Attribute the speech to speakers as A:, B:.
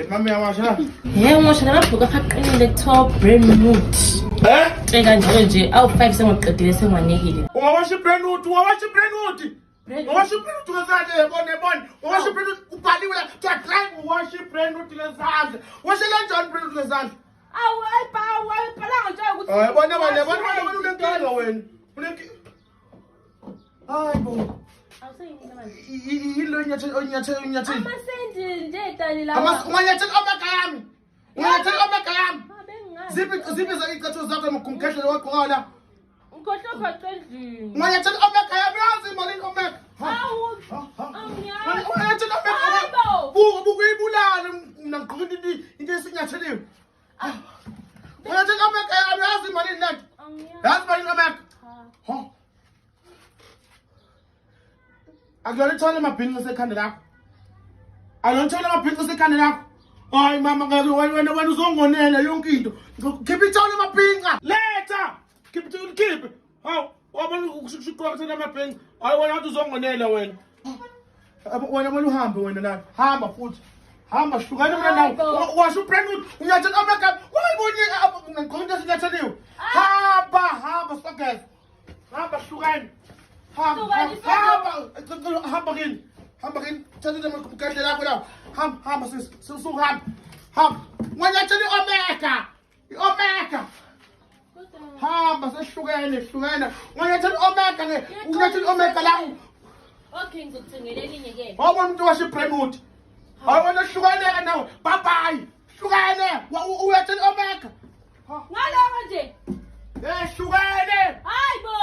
A: Mami yamasha.
B: Ngisho namabhuku aqinile top brand new. Kanjalo nje awu5 sengiqedile sengwanekile.
A: Ungawasha brand new, ungawasha brand new. Ungawasha brand new ngezandla yebona. Ungawasha brand new ubhaliwe la. Drive ungawasha brand new ngezandla. Washa kanjani brand new ngezandla?
B: Awu ayibhala nje ukuthi.
A: Bona unenkinga wena. Hayibo.
B: Awusayini manje.
A: Yilo nyathelo.
B: Amasendi nje dali lawa.
A: Unganyathela omagami. Unganyathela omagami. Ziphi izicathulo zakho emgumkhehlelo wagqoka la?
B: Ngikhohlwa qendlini.
A: Unganyathela omagami yazi imali omag.
B: Awu.
A: Unganyathela omagami. Bukuyibulala mina ngigqoka into esinyatheliwe. Unganyathela omagami yazi imali lento. Yazi imali omag. Akulolithole amabhinqi sekhanda lakho. Alolithole amabhinqi sekhanda lakho. Hayi mama ngeke wena uzongonela yonke into. Khipha ithole amabhinqa. Letha. Khipha. Hawu, wabona ukushuqoqela amabhinqa. Hayi wena uthi uzongonela wena. Wena manje uhambe wena la. Hamba futhi. Hamba hlukana mina nawe. Washo brand unyathela amagama. Wayiboni ngqonda sinyatheliwe. Hamba sokeza. Hamba hlukana. Hamba kini. Thatha amagama lakho la. Hamba susuhamba. Hamba. Wanyathela omega. Omega. Hamba sehlukene. Wanyathela omega ke. Unyathela omega la.
B: Okay ngizokuthengela elinye ke.
A: Wabona umuntu washe brand. Hayi wena hlukene nawe. Bye. Hlukene. Uyathela omega.
B: Ngalawa nje.
A: Hlukene.
B: Hayibo.